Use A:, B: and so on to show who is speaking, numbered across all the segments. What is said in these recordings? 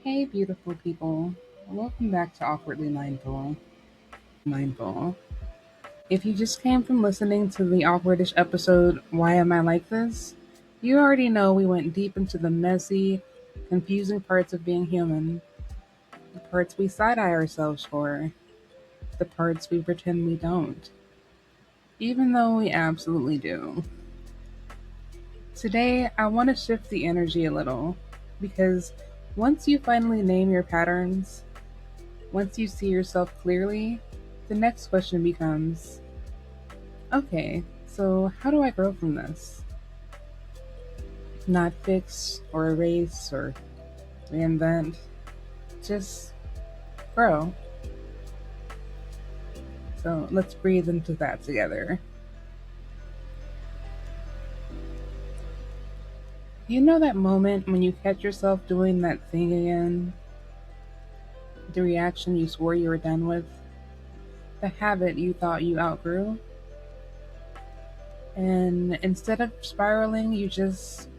A: Hey, beautiful people. Welcome back to Awkwardly Mindful. If you just came from listening to the awkwardish episode, Why Am I Like This? You already know we went deep into the messy, confusing parts of being human. The parts we side eye ourselves for. The parts we pretend we don't. Even though we absolutely do. Today, I want to shift the energy a little. Because once you finally name your patterns, once you see yourself clearly, the next question becomes okay, so how do I grow from this? Not fix or erase or reinvent, just grow. So let's breathe into that together. You know that moment when you catch yourself doing that thing again? The reaction you swore you were done with? The habit you thought you outgrew? And instead of spiraling, you just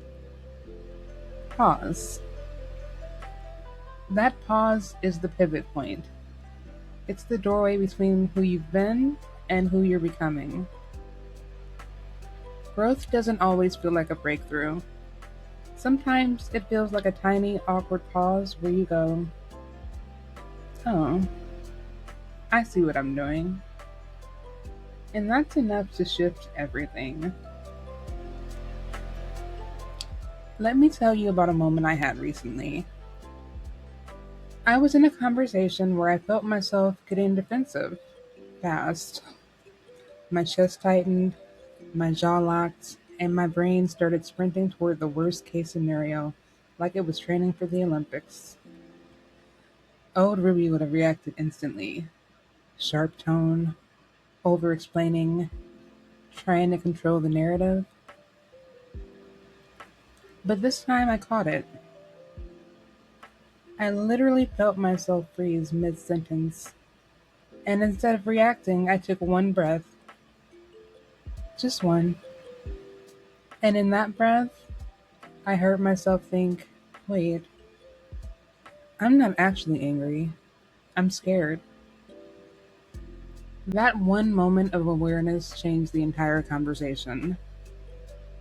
A: pause. That pause is the pivot point. It's the doorway between who you've been and who you're becoming. Growth doesn't always feel like a breakthrough. Sometimes it feels like a tiny, awkward pause where you go, oh, I see what I'm doing. And that's enough to shift everything. Let me tell you about a moment I had recently. I was in a conversation where I felt myself getting defensive fast. My chest tightened, my jaw locked, and my brain started sprinting toward the worst case scenario, like it was training for the Olympics. Old Ruby would have reacted instantly. Sharp tone, over explaining, trying to control the narrative. But this time I caught it. I literally felt myself freeze mid sentence, and instead of reacting, I took one breath, just one. And in that breath, I heard myself think, wait, I'm not actually angry. I'm scared. That one moment of awareness changed the entire conversation.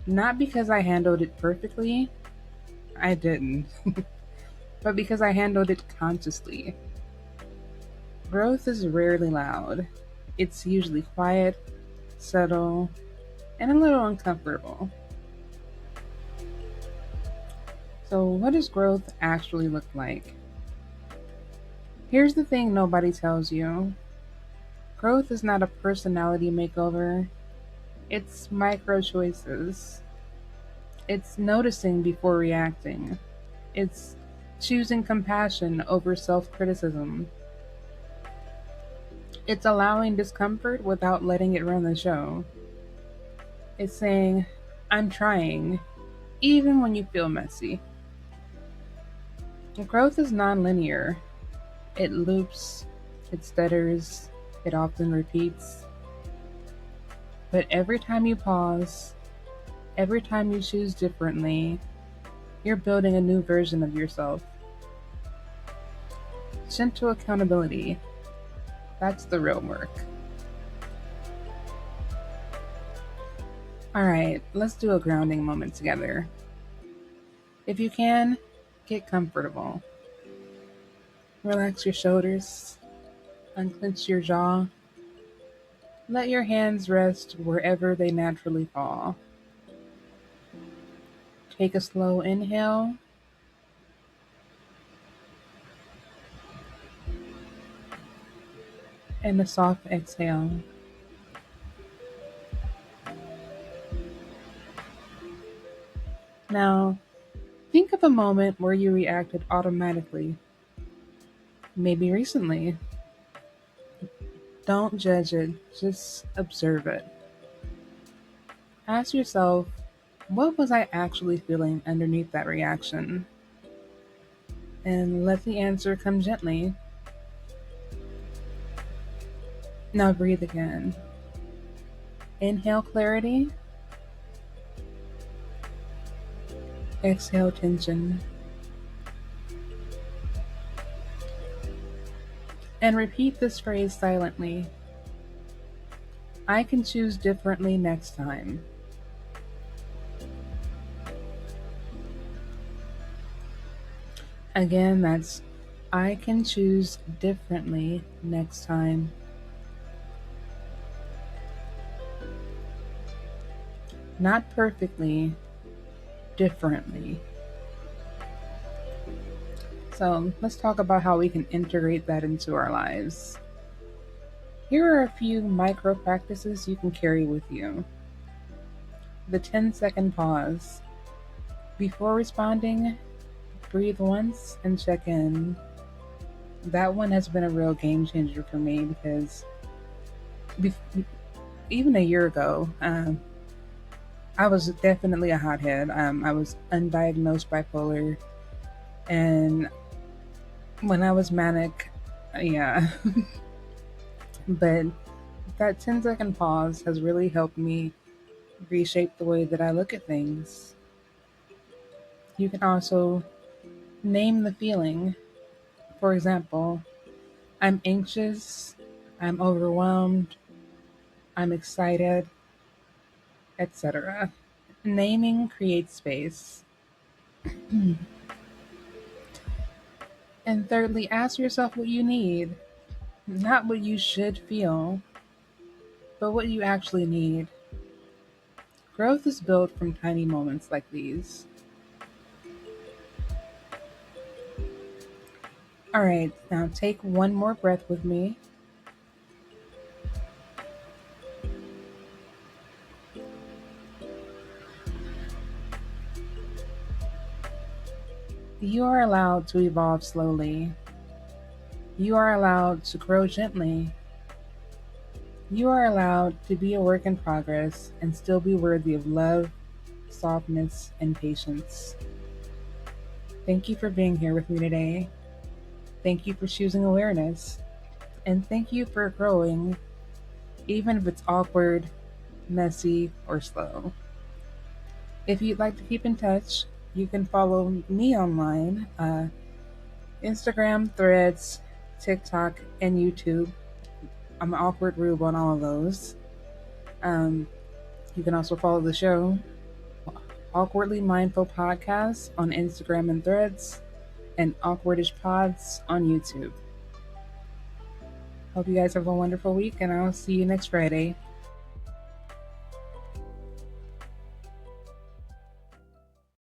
A: Not because I handled it perfectly, I didn't, but because I handled it consciously. Growth is rarely loud. It's usually quiet, subtle, and a little uncomfortable. So, what does growth actually look like? Here's the thing nobody tells you: growth is not a personality makeover, it's micro choices. It's noticing before reacting. It's choosing compassion over self criticism. It's allowing discomfort without letting it run the show. It's saying, I'm trying, even when you feel messy. Growth is nonlinear. It loops, it stutters, it often repeats. But every time you pause, every time you choose differently, you're building a new version of yourself. Gentle accountability, that's the real work. Alright, let's do a grounding moment together. If you can, get comfortable. Relax your shoulders, unclench your jaw, let your hands rest wherever they naturally fall. Take a slow inhale and a soft exhale. Now, think of a moment where you reacted automatically, maybe recently. Don't judge it, just observe it. Ask yourself, what was I actually feeling underneath that reaction? And let the answer come gently. Now breathe again. Inhale clarity, exhale tension. And repeat this phrase silently. I can choose differently next time. Again, that's I can choose differently next time. Not perfectly, differently. So let's talk about how we can integrate that into our lives. Here are a few micro practices you can carry with you. The 10-second pause. Before responding, breathe once and check in. That one has been a real game changer for me because even a year ago, I was definitely a hothead. I was undiagnosed bipolar, and when I was manic, yeah. But that 10-second pause has really helped me reshape the way that I look at things. You can also name the feeling. For example, I'm anxious, I'm overwhelmed, I'm excited, etc. Naming creates space. And thirdly, ask yourself what you need, not what you should feel, but what you actually need. Growth is built from tiny moments like these. All right, now take one more breath with me. You are allowed to evolve slowly. You are allowed to grow gently. You are allowed to be a work in progress and still be worthy of love, softness, and patience. Thank you for being here with me today. Thank you for choosing awareness. And thank you for growing, even if it's awkward, messy, or slow. If you'd like to keep in touch, you can follow me online, Instagram, Threads, TikTok, and YouTube. I'm Awkward Rube on all of those. Um, you can also follow the show, Awkwardly Mindful Podcast, on Instagram and Threads, and Awkwardish Pods on YouTube. Hope you guys have a wonderful week, and I'll see you next Friday.